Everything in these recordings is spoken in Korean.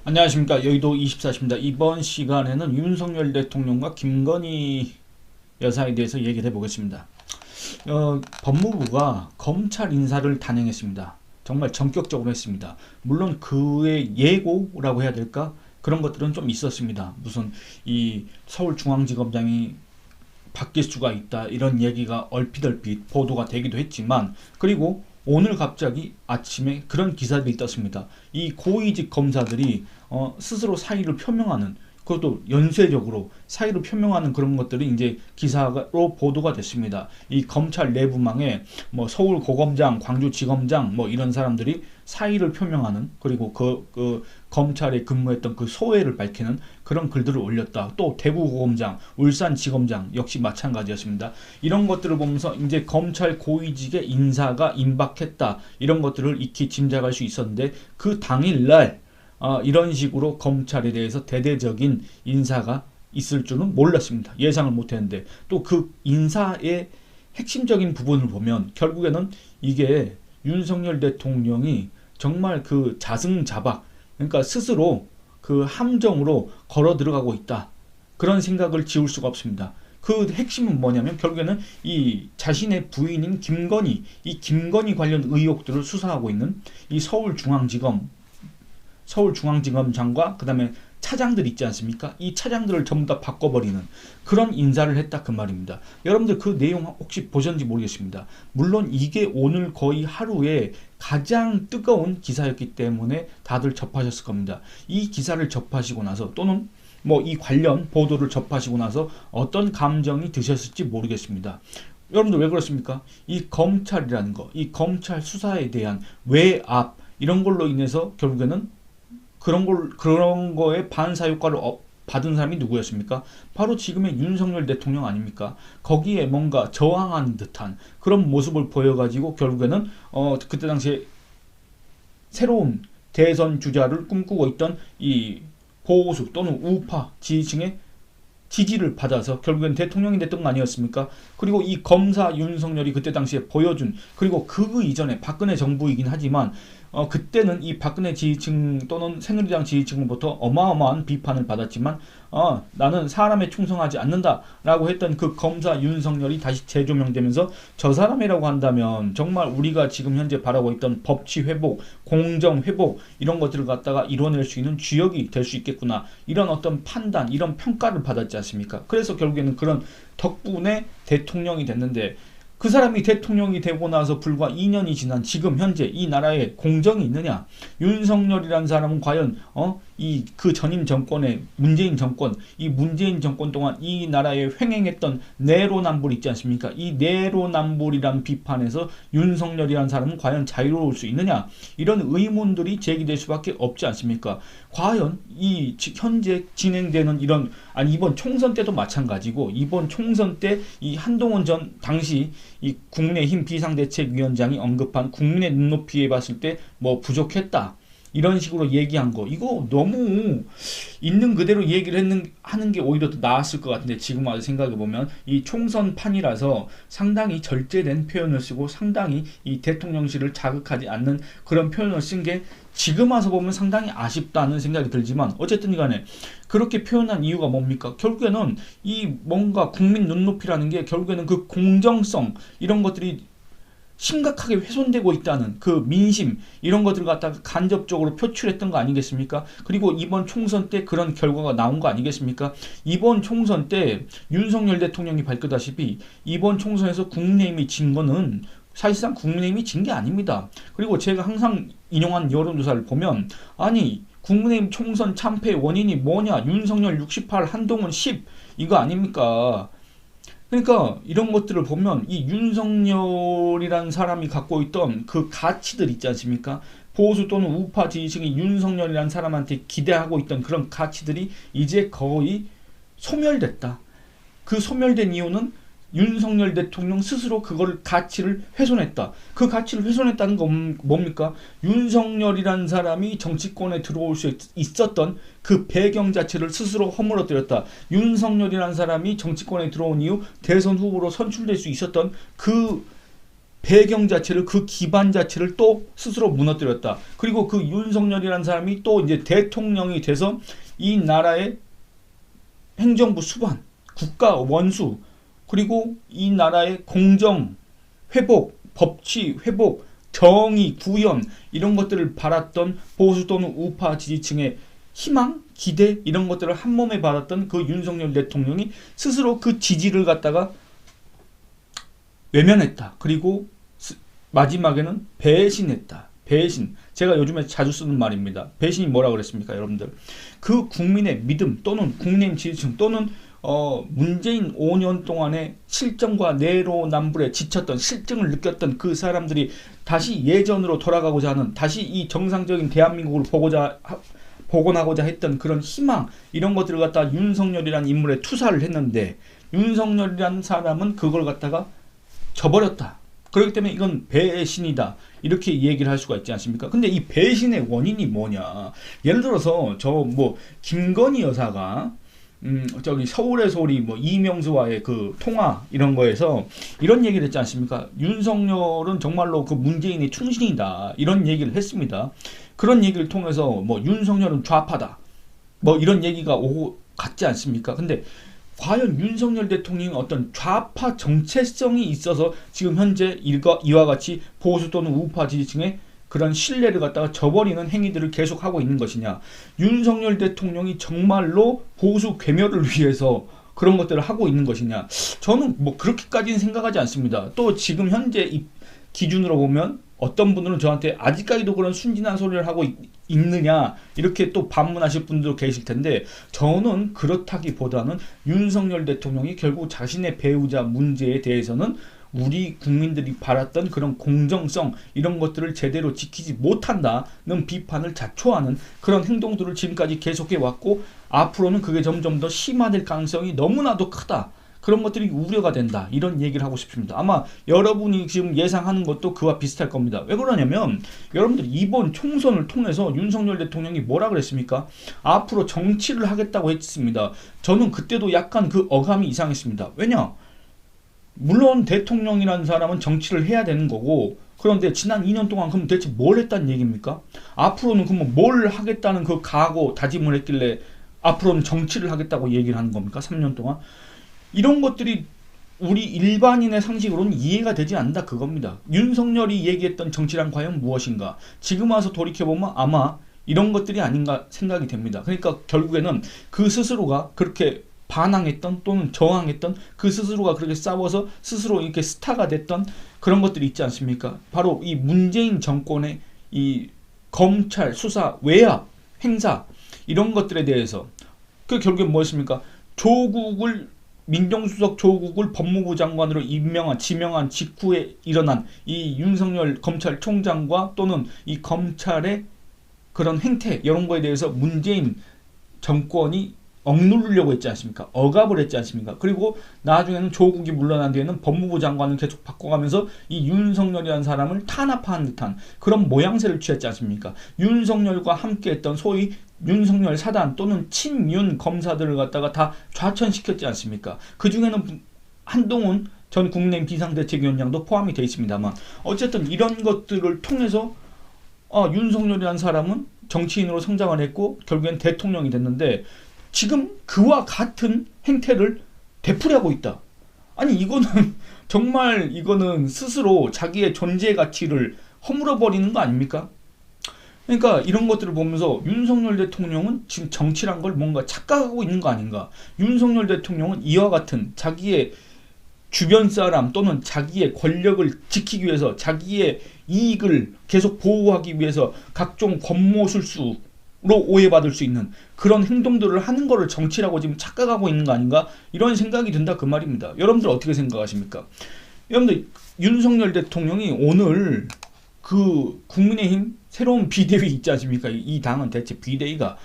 안녕하십니까. 여의도 24시입니다. 이번 시간에는 윤석열 대통령과 김건희 여사에 대해서 얘기를 해보겠습니다. 법무부가 검찰 인사를 단행했습니다. 정말 전격적으로 했습니다. 물론 그의 예고라고 해야 될까? 그런 것들은 좀 있었습니다. 무슨 이 서울중앙지검장이 바뀔 수가 있다, 이런 얘기가 얼핏얼핏 보도가 되기도 했지만, 그리고 오늘 갑자기 아침에 그런 기사들이 떴습니다. 이 고위직 검사들이 스스로 사의를 표명하는, 그것도 연쇄적으로 사의를 표명하는 그런 것들이 이제 기사로 보도가 됐습니다. 이 검찰 내부망에 뭐 서울고검장, 광주지검장 뭐 이런 사람들이 사의를 표명하는, 그리고 그 검찰에 근무했던 그 소회를 밝히는 그런 글들을 올렸다. 또 대구고검장, 울산지검장 역시 마찬가지였습니다. 이런 것들을 보면서 이제 검찰 고위직의 인사가 임박했다, 이런 것들을 익히 짐작할 수 있었는데, 그 당일날 이런 식으로 검찰에 대해서 대대적인 인사가 있을 줄은 몰랐습니다. 예상을 못했는데, 또 그 인사의 핵심적인 부분을 보면 결국에는 이게 윤석열 대통령이 정말 그 자승자박, 그러니까 스스로 그 함정으로 걸어 들어가고 있다, 그런 생각을 지울 수가 없습니다. 그 핵심은 뭐냐면 결국에는 이 자신의 부인인 김건희, 이 김건희 관련 의혹들을 수사하고 있는 이 서울중앙지검장과 그 다음에 차장들 있지 않습니까? 이 차장들을 전부 다 바꿔버리는 그런 인사를 했다, 그 말입니다. 여러분들 그 내용 혹시 보셨는지 모르겠습니다. 물론 이게 오늘 거의 하루에 가장 뜨거운 기사였기 때문에 다들 접하셨을 겁니다. 이 기사를 접하시고 나서, 또는 뭐 이 관련 보도를 접하시고 나서 어떤 감정이 드셨을지 모르겠습니다. 여러분들 왜 그렇습니까? 이 검찰이라는 거, 이 검찰 수사에 대한 외압, 이런 걸로 인해서 결국에는 그런 거에 반사 효과를 받은 사람이 누구였습니까? 바로 지금의 윤석열 대통령 아닙니까? 거기에 뭔가 저항하는 듯한 그런 모습을 보여가지고 결국에는 그때 당시에 새로운 대선 주자를 꿈꾸고 있던 이 보수 또는 우파 지지층의 지지를 받아서 결국엔 대통령이 됐던 거 아니었습니까? 그리고 이 검사 윤석열이 그때 당시에 보여준, 그리고 그 이전에 박근혜 정부이긴 하지만 그때는 이 박근혜 지지층 또는 새누리당 지지층부터 어마어마한 비판을 받았지만, 나는 사람에 충성하지 않는다라고 했던 그 검사 윤석열이 다시 재조명되면서, 저 사람이라고 한다면 정말 우리가 지금 현재 바라고 있던 법치 회복, 공정 회복, 이런 것들을 갖다가 이뤄낼 수 있는 주역이 될 수 있겠구나, 이런 어떤 판단, 이런 평가를 받았지 않습니까? 그래서 결국에는 그런 덕분에 대통령이 됐는데, 그 사람이 대통령이 되고 나서 불과 2년이 지난 지금 현재 이 나라에 공정이 있느냐? 윤석열이라는 사람은 과연 이 그 전임 정권의 문재인 정권, 이 문재인 정권 동안 이 나라에 횡행했던 내로남불 있지 않습니까? 이 내로남불이란 비판에서 윤석열이라는 사람은 과연 자유로울 수 있느냐? 이런 의문들이 제기될 수밖에 없지 않습니까? 과연 이 현재 진행되는 이런, 아니 이번 총선 때도 마찬가지고, 이번 총선 때 이 한동훈 전 당시 이 국민의힘 비상대책위원장이 언급한 국민의 눈높이에 봤을 때 뭐 부족했다, 이런 식으로 얘기한 거, 이거 너무 있는 그대로 얘기를 하는 게 오히려 더 나았을 것 같은데, 지금 와서 생각해보면 이 총선판이라서 상당히 절제된 표현을 쓰고 상당히 이 대통령실을 자극하지 않는 그런 표현을 쓴 게 지금 와서 보면 상당히 아쉽다는 생각이 들지만, 어쨌든 간에 그렇게 표현한 이유가 뭡니까? 결국에는 이 뭔가 국민 눈높이라는 게 결국에는 그 공정성, 이런 것들이 심각하게 훼손되고 있다는 그 민심, 이런 것들을 갖다가 간접적으로 표출했던 거 아니겠습니까? 그리고 이번 총선 때 그런 결과가 나온 거 아니겠습니까? 이번 총선 때 윤석열 대통령이 밝혔다시피 이번 총선에서 국민의힘이 진 거는 사실상 국민의힘이 진 게 아닙니다. 그리고 제가 항상 인용한 여론조사를 보면, 아니 국민의힘 총선 참패의 원인이 뭐냐? 윤석열 68, 한동훈 10, 이거 아닙니까? 그러니까 이런 것들을 보면 이 윤석열이라는 사람이 갖고 있던 그 가치들 있지 않습니까? 보수 또는 우파 지지층이 윤석열이라는 사람한테 기대하고 있던 그런 가치들이 이제 거의 소멸됐다. 그 소멸된 이유는 윤석열 대통령 스스로 그걸 가치를 훼손했다. 그 가치를 훼손했다는 건 뭡니까? 윤석열이라는 사람이 정치권에 들어올 수 있었던 그 배경 자체를 스스로 허물어뜨렸다. 윤석열이라는 사람이 정치권에 들어온 이후 대선 후보로 선출될 수 있었던 그 배경 자체를, 그 기반 자체를 또 스스로 무너뜨렸다. 그리고 그 윤석열이라는 사람이 또 이제 대통령이 돼서 이 나라의 행정부 수반, 국가 원수, 그리고 이 나라의 공정 회복, 법치 회복, 정의 구현, 이런 것들을 바랐던 보수 또는 우파 지지층의 희망, 기대, 이런 것들을 한 몸에 받았던 그 윤석열 대통령이 스스로 그 지지를 갖다가 외면했다. 그리고 마지막에는 배신했다. 배신. 제가 요즘에 자주 쓰는 말입니다. 배신이 뭐라 그랬습니까, 여러분들? 그 국민의 믿음 또는 국민의힘 지지층 또는 문재인 5년 동안의 실정과 내로남불에 지쳤던, 실증을 느꼈던 그 사람들이 다시 예전으로 돌아가고자 하는, 다시 이 정상적인 대한민국을 복원하고자 했던 그런 희망, 이런 것들을 갖다가 윤석열이라는 인물에 투사를 했는데, 윤석열이라는 사람은 그걸 갖다가 저버렸다. 그렇기 때문에 이건 배신이다. 이렇게 얘기를 할 수가 있지 않습니까? 근데 이 배신의 원인이 뭐냐? 예를 들어서 김건희 여사가 저기 서울의 소리 이명수와의 그 통화 이런 거에서 이런 얘기를 했지 않습니까? 윤석열은 정말로 그 문재인의 충신이다. 이런 얘기를 했습니다. 그런 얘기를 통해서 윤석열은 좌파다. 이런 얘기가 오고 갔지 않습니까? 근데 과연 윤석열 대통령이 어떤 좌파 정체성이 있어서 지금 현재 이와 같이 보수 또는 우파 지지층의 그런 신뢰를 갖다가 저버리는 행위들을 계속하고 있는 것이냐? 윤석열 대통령이 정말로 보수 괴멸을 위해서 그런 것들을 하고 있는 것이냐? 저는 그렇게까지는 생각하지 않습니다. 또 지금 현재 이 기준으로 보면 어떤 분들은 저한테 아직까지도 그런 순진한 소리를 하고 있느냐 이렇게 또 반문하실 분도 계실 텐데, 저는 그렇다기보다는 윤석열 대통령이 결국 자신의 배우자 문제에 대해서는 우리 국민들이 바랐던 그런 공정성, 이런 것들을 제대로 지키지 못한다는 비판을 자초하는 그런 행동들을 지금까지 계속해 왔고, 앞으로는 그게 점점 더 심화될 가능성이 너무나도 크다. 그런 것들이 우려가 된다. 이런 얘기를 하고 싶습니다. 아마 여러분이 지금 예상하는 것도 그와 비슷할 겁니다. 왜 그러냐면 여러분들 이번 총선을 통해서 윤석열 대통령이 뭐라 그랬습니까? 앞으로 정치를 하겠다고 했습니다. 저는 그때도 약간 그 어감이 이상했습니다. 왜냐? 물론 대통령이라는 사람은 정치를 해야 되는 거고, 그런데 지난 2년 동안 그럼 대체 뭘 했다는 얘기입니까? 앞으로는 그럼 뭘 하겠다는 그 각오, 다짐을 했길래 앞으로는 정치를 하겠다고 얘기를 하는 겁니까? 3년 동안? 이런 것들이 우리 일반인의 상식으로는 이해가 되지 않는다, 그겁니다. 윤석열이 얘기했던 정치란 과연 무엇인가? 지금 와서 돌이켜보면 아마 이런 것들이 아닌가 생각이 됩니다. 그러니까 결국에는 그 스스로가 그렇게 반항했던 또는 저항했던 그 스스로가 그렇게 싸워서 스스로 이렇게 스타가 됐던 그런 것들이 있지 않습니까? 바로 이 문재인 정권의 이 검찰 수사 외압 행사, 이런 것들에 대해서 그 결국엔 무엇입니까? 민정수석 조국을 법무부 장관으로 지명한 직후에 일어난 이 윤석열 검찰총장과 또는 이 검찰의 그런 행태, 이런 거에 대해서 문재인 정권이 억누르려고 했지 않습니까? 억압을 했지 않습니까? 그리고 나중에는 조국이 물러난 뒤에는 법무부 장관을 계속 바꿔가면서 이 윤석열이라는 사람을 탄압하는 듯한 그런 모양새를 취했지 않습니까? 윤석열과 함께했던 소위 윤석열 사단 또는 친윤 검사들을 갖다가 다 좌천시켰지 않습니까? 그 중에는 한동훈 전 국민의힘 비상대책위원장도 포함이 되어 있습니다만, 어쨌든 이런 것들을 통해서 윤석열이라는 사람은 정치인으로 성장을 했고 결국엔 대통령이 됐는데, 지금 그와 같은 행태를 되풀이하고 있다. 아니 이거는 정말 이거는 스스로 자기의 존재 가치를 허물어버리는 거 아닙니까? 그러니까 이런 것들을 보면서 윤석열 대통령은 지금 정치란 걸 뭔가 착각하고 있는 거 아닌가. 윤석열 대통령은 이와 같은 자기의 주변 사람 또는 자기의 권력을 지키기 위해서, 자기의 이익을 계속 보호하기 위해서 각종 권모술수로 오해받을 수 있는 그런 행동들을 하는 거를 정치라고 지금 착각하고 있는 거 아닌가, 이런 생각이 든다 그 말입니다. 여러분들 어떻게 생각하십니까? 여러분들 윤석열 대통령이 오늘 그 국민의힘 새로운 비대위 있지 않습니까? 이 당은 대체 비대위가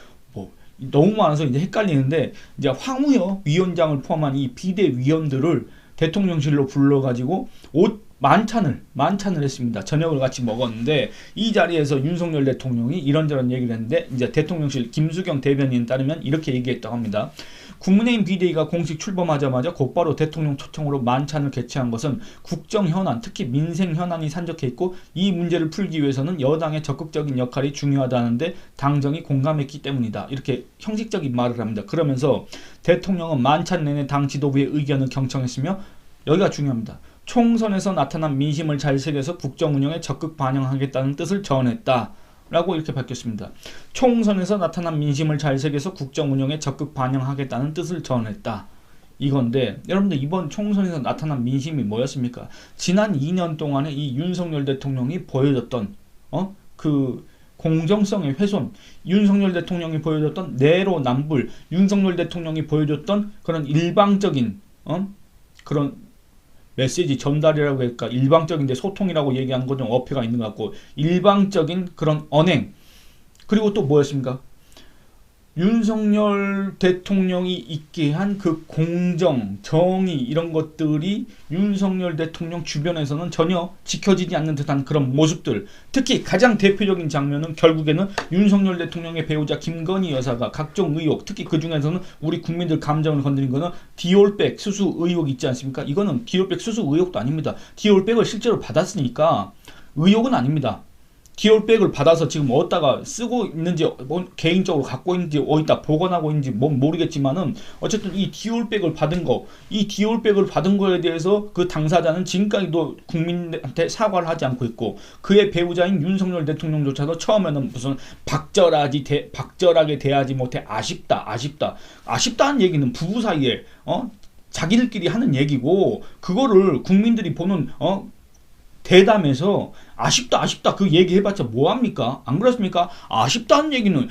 너무 많아서 이제 헷갈리는데, 이제 황우여 위원장을 포함한 이 비대위원들을 대통령실로 불러가지고 옷 만찬을 했습니다. 저녁을 같이 먹었는데 이 자리에서 윤석열 대통령이 이런저런 얘기를 했는데 이제 대통령실 김수경 대변인에 따르면 이렇게 얘기했다고 합니다. 국민의힘 비대위가 공식 출범하자마자 곧바로 대통령 초청으로 만찬을 개최한 것은 국정 현안, 특히 민생 현안이 산적해 있고 이 문제를 풀기 위해서는 여당의 적극적인 역할이 중요하다는데 당정이 공감했기 때문이다. 이렇게 형식적인 말을 합니다. 그러면서 대통령은 만찬 내내 당 지도부의 의견을 경청했으며 여기가 중요합니다. 총선에서 나타난 민심을 잘 새겨서 국정 운영에 적극 반영하겠다는 뜻을 전했다. 라고 이렇게 밝혔습니다. 총선에서 나타난 민심을 잘 새겨서 국정 운영에 적극 반영하겠다는 뜻을 전했다. 이건데 여러분들 이번 총선에서 나타난 민심이 뭐였습니까? 지난 2년 동안에 이 윤석열 대통령이 보여줬던 그 공정성의 훼손, 윤석열 대통령이 보여줬던 내로남불, 윤석열 대통령이 보여줬던 그런 일방적인 그런 메시지 전달이라고 할까, 일방적인데 소통이라고 얘기하는 건 좀 어폐가 있는 것 같고, 일방적인 그런 언행. 그리고 또 뭐였습니까? 윤석열 대통령이 있게 한 그 공정, 정의 이런 것들이 윤석열 대통령 주변에서는 전혀 지켜지지 않는 듯한 그런 모습들. 특히 가장 대표적인 장면은 결국에는 윤석열 대통령의 배우자 김건희 여사가 각종 의혹, 특히 그 중에서는 우리 국민들 감정을 건드린 거는 디올백 수수 의혹 있지 않습니까? 이거는 디올백 수수 의혹도 아닙니다. 디올백을 실제로 받았으니까 의혹은 아닙니다. 디올백을 받아서 지금 어디다가 쓰고 있는지, 뭐 개인적으로 갖고 있는지, 어디다 보관하고 있는지 모르겠지만은 어쨌든 이 디올백을 받은 거, 이 디올백을 받은 거에 대해서 그 당사자는 지금까지도 국민한테 사과를 하지 않고 있고, 그의 배우자인 윤석열 대통령조차도 처음에는 무슨 박절하게 대하지 못해 아쉽다는 얘기는 부부 사이에 자기들끼리 하는 얘기고, 그거를 국민들이 보는 대담에서 아쉽다 그 얘기해봤자 뭐합니까? 안 그렇습니까? 아쉽다는 얘기는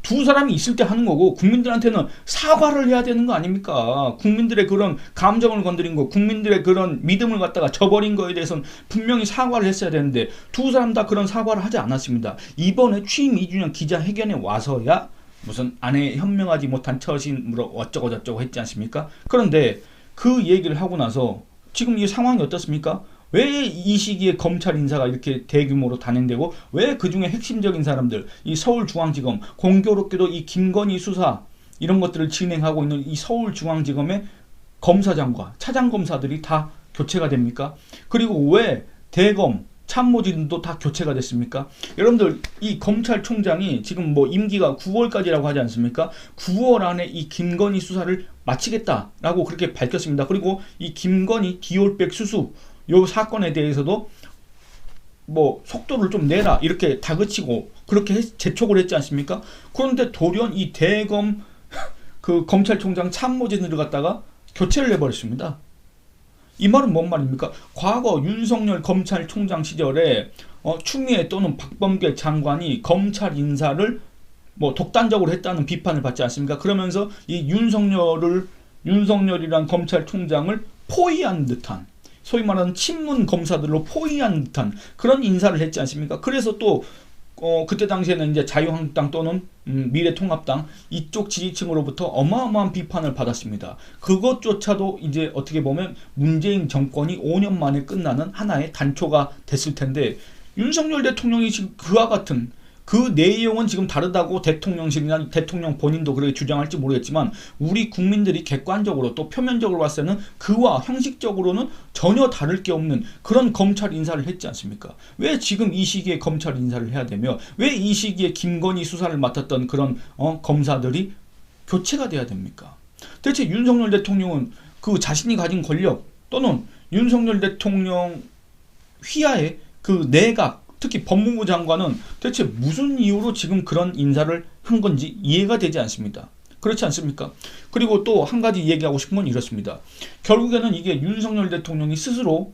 두 사람이 있을 때 하는 거고, 국민들한테는 사과를 해야 되는 거 아닙니까? 국민들의 그런 감정을 건드린 거, 국민들의 그런 믿음을 갖다가 저버린 거에 대해서는 분명히 사과를 했어야 되는데 두 사람 다 그런 사과를 하지 않았습니다. 이번에 취임 2주년 기자회견에 와서야 무슨 아내 현명하지 못한 처신으로 어쩌고 저쩌고 했지 않습니까? 그런데 그 얘기를 하고 나서 지금 이 상황이 어떻습니까? 왜 이 시기에 검찰 인사가 이렇게 대규모로 단행되고, 왜 그 중에 핵심적인 사람들, 이 서울중앙지검, 공교롭게도 이 김건희 수사 이런 것들을 진행하고 있는 이 서울중앙지검의 검사장과 차장검사들이 다 교체가 됩니까? 그리고 왜 대검, 참모진도 다 교체가 됐습니까? 여러분들 이 검찰총장이 지금 뭐 임기가 9월까지라고 하지 않습니까? 9월 안에 이 김건희 수사를 마치겠다라고 그렇게 밝혔습니다. 그리고 이 김건희 디올백 수수 요 사건에 대해서도 뭐 속도를 좀 내라 이렇게 다그치고 그렇게 재촉을 했지 않습니까? 그런데 돌연 이 대검 그 검찰총장 참모진을 갖다가 교체를 해버렸습니다. 이 말은 뭔 말입니까? 과거 윤석열 검찰총장 시절에 추미애 또는 박범계 장관이 검찰 인사를 뭐 독단적으로 했다는 비판을 받지 않습니까? 그러면서 이 윤석열이란 검찰총장을 포위한 듯한, 소위 말하는 친문 검사들로 포위한 듯한 그런 인사를 했지 않습니까? 그래서 또 그때 당시에는 이제 자유한국당 또는 미래통합당 이쪽 지지층으로부터 어마어마한 비판을 받았습니다. 그것조차도 이제 어떻게 보면 문재인 정권이 5년 만에 끝나는 하나의 단초가 됐을 텐데, 윤석열 대통령이 지금 그와 같은 그 내용은 지금 다르다고 대통령실이나 대통령 본인도 그렇게 주장할지 모르겠지만, 우리 국민들이 객관적으로 또 표면적으로 봤을 때는 그와 형식적으로는 전혀 다를 게 없는 그런 검찰 인사를 했지 않습니까? 왜 지금 이 시기에 검찰 인사를 해야 되며, 왜 이 시기에 김건희 수사를 맡았던 그런 검사들이 교체가 돼야 됩니까? 대체 윤석열 대통령은 그 자신이 가진 권력 또는 윤석열 대통령 휘하에 그 내각, 특히 법무부 장관은 대체 무슨 이유로 지금 그런 인사를 한 건지 이해가 되지 않습니다. 그렇지 않습니까? 그리고 또 한 가지 얘기하고 싶은 건 이렇습니다. 결국에는 이게 윤석열 대통령이 스스로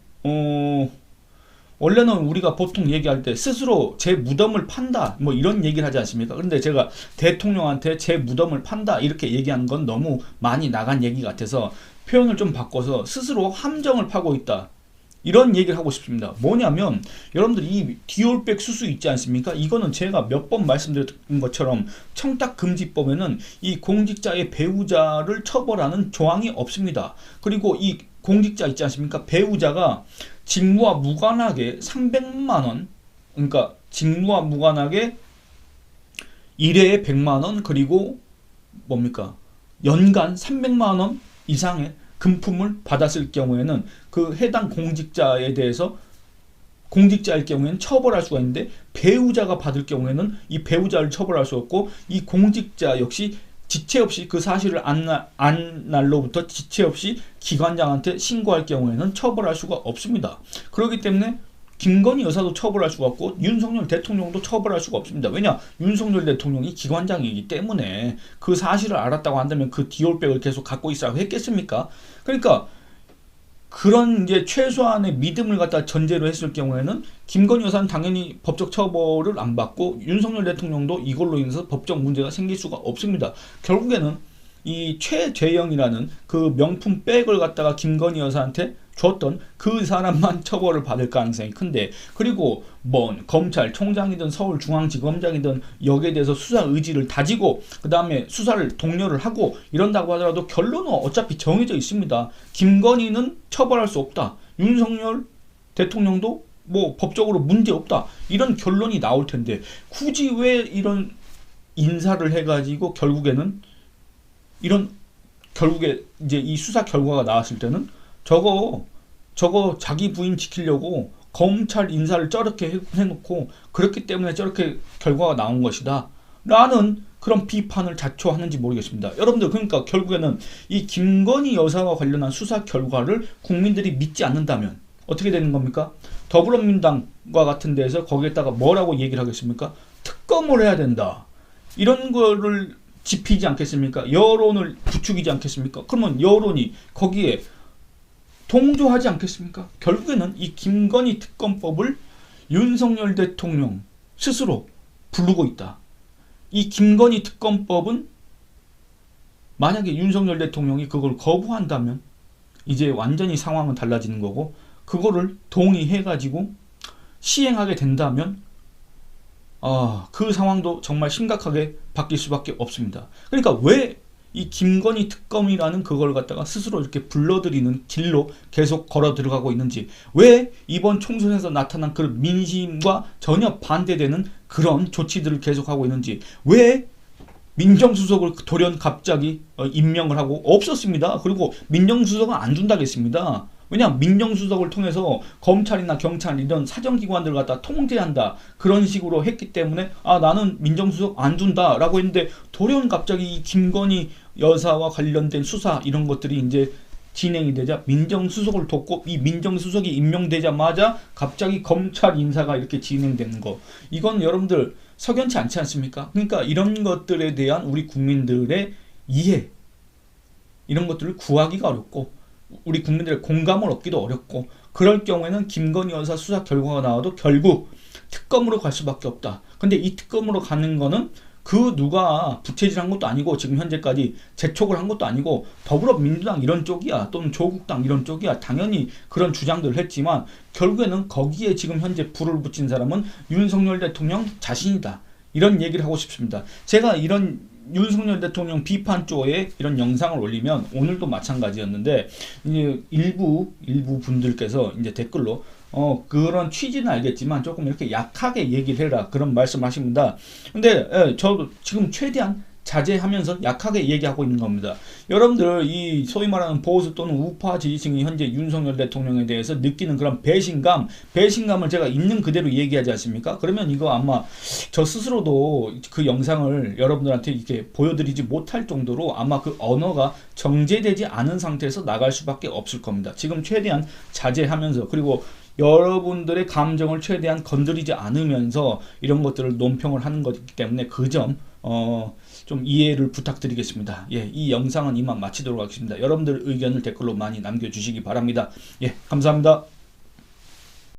원래는 우리가 보통 얘기할 때 스스로 제 무덤을 판다 뭐 이런 얘기를 하지 않습니까? 그런데 제가 대통령한테 제 무덤을 판다 이렇게 얘기하는 건 너무 많이 나간 얘기 같아서 표현을 좀 바꿔서 스스로 함정을 파고 있다, 이런 얘기를 하고 싶습니다. 뭐냐면 여러분들 이 디올백 수수 있지 않습니까? 이거는 제가 몇 번 말씀드린 것처럼 청탁금지법에는 이 공직자의 배우자를 처벌하는 조항이 없습니다. 그리고 이 공직자 있지 않습니까? 배우자가 직무와 무관하게 300만 원, 그러니까 직무와 무관하게 1회에 100만 원, 그리고 뭡니까? 연간 300만 원 이상의 금품을 받았을 경우에는 그 해당 공직자에 대해서 공직자일 경우에는 처벌할 수가 있는데, 배우자가 받을 경우에는 이 배우자를 처벌할 수 없고, 이 공직자 역시 지체 없이 그 사실을 안 날로부터 지체 없이 기관장한테 신고할 경우에는 처벌할 수가 없습니다. 그렇기 때문에 김건희 여사도 처벌할 수가 없고 윤석열 대통령도 처벌할 수가 없습니다. 왜냐? 윤석열 대통령이 기관장이기 때문에 그 사실을 알았다고 한다면 그 디올백을 계속 갖고 있으라고 했겠습니까? 그러니까 그런 이제 최소한의 믿음을 갖다 전제로 했을 경우에는 김건희 여사는 당연히 법적 처벌을 안 받고 윤석열 대통령도 이걸로 인해서 법적 문제가 생길 수가 없습니다. 결국에는 이 최재형이라는 그 명품 백을 갖다가 김건희 여사한테 줬던 그 사람만 처벌을 받을 가능성이 큰데, 그리고 뭐 검찰총장이든 서울중앙지검장이든 여기에 대해서 수사 의지를 다지고 그 다음에 수사를 독려를 하고 이런다고 하더라도 결론은 어차피 정해져 있습니다. 김건희는 처벌할 수 없다, 윤석열 대통령도 뭐 법적으로 문제 없다, 이런 결론이 나올 텐데 굳이 왜 이런 인사를 해가지고 결국에는 결국에 이제 이 수사 결과가 나왔을 때는 저거 자기 부인 지키려고 검찰 인사를 저렇게 해놓고 그렇기 때문에 저렇게 결과가 나온 것이다 라는 그런 비판을 자초하는지 모르겠습니다. 여러분들, 그러니까 결국에는 이 김건희 여사와 관련한 수사 결과를 국민들이 믿지 않는다면 어떻게 되는 겁니까? 더불어민주당과 같은 데에서 거기에다가 뭐라고 얘기를 하겠습니까? 특검을 해야 된다, 이런 거를 짚이지 않겠습니까? 여론을 부추기지 않겠습니까? 그러면 여론이 거기에 동조하지 않겠습니까? 결국에는 이 김건희 특검법을 윤석열 대통령 스스로 부르고 있다. 이 김건희 특검법은 만약에 윤석열 대통령이 그걸 거부한다면 이제 완전히 상황은 달라지는 거고, 그거를 동의해가지고 시행하게 된다면 그 상황도 정말 심각하게 바뀔 수밖에 없습니다. 그러니까 왜 이 김건희 특검이라는 그걸 갖다가 스스로 이렇게 불러들이는 길로 계속 걸어 들어가고 있는지, 왜 이번 총선에서 나타난 그 민심과 전혀 반대되는 그런 조치들을 계속하고 있는지, 왜 민정수석을 돌연 갑자기 임명을 하고 없었습니다. 그리고 민정수석은 안 준다겠습니다. 왜냐하면 민정수석을 통해서 검찰이나 경찰 이런 사정기관들을 갖다 통제한다, 그런 식으로 했기 때문에 나는 민정수석 안 준다 라고 했는데, 돌연 갑자기 이 김건희 여사와 관련된 수사 이런 것들이 이제 진행이 되자 민정수석을 돕고, 이 민정수석이 임명되자마자 갑자기 검찰 인사가 이렇게 진행되는 거, 이건 여러분들 석연치 않지 않습니까? 그러니까 이런 것들에 대한 우리 국민들의 이해, 이런 것들을 구하기가 어렵고 우리 국민들의 공감을 얻기도 어렵고, 그럴 경우에는 김건희 여사 수사 결과가 나와도 결국 특검으로 갈 수밖에 없다. 근데 이 특검으로 가는 거는 그 누가 부채질한 것도 아니고 지금 현재까지 재촉을 한 것도 아니고 더불어민주당 이런 쪽이야, 또는 조국당 이런 쪽이야. 당연히 그런 주장들을 했지만 결국에는 거기에 지금 현재 불을 붙인 사람은 윤석열 대통령 자신이다, 이런 얘기를 하고 싶습니다. 제가 이런 윤석열 대통령 비판 쪽에 이런 영상을 올리면 오늘도 마찬가지였는데, 이제 일부 분들께서 이제 댓글로 그런 취지는 알겠지만 조금 이렇게 약하게 얘기를 해라, 그런 말씀하십니다. 근데 저도 지금 최대한 자제하면서 약하게 얘기하고 있는 겁니다. 여러분들, 이 소위 말하는 보수 또는 우파 지지층이 현재 윤석열 대통령에 대해서 느끼는 그런 배신감을 제가 있는 그대로 얘기하지 않습니까? 그러면 이거 아마 저 스스로도 그 영상을 여러분들한테 이렇게 보여드리지 못할 정도로 아마 그 언어가 정제되지 않은 상태에서 나갈 수밖에 없을 겁니다. 지금 최대한 자제하면서, 그리고 여러분들의 감정을 최대한 건드리지 않으면서 이런 것들을 논평을 하는 것이기 때문에 그 점 좀 이해를 부탁드리겠습니다. 예, 이 영상은 이만 마치도록 하겠습니다. 여러분들 의견을 댓글로 많이 남겨주시기 바랍니다. 예, 감사합니다.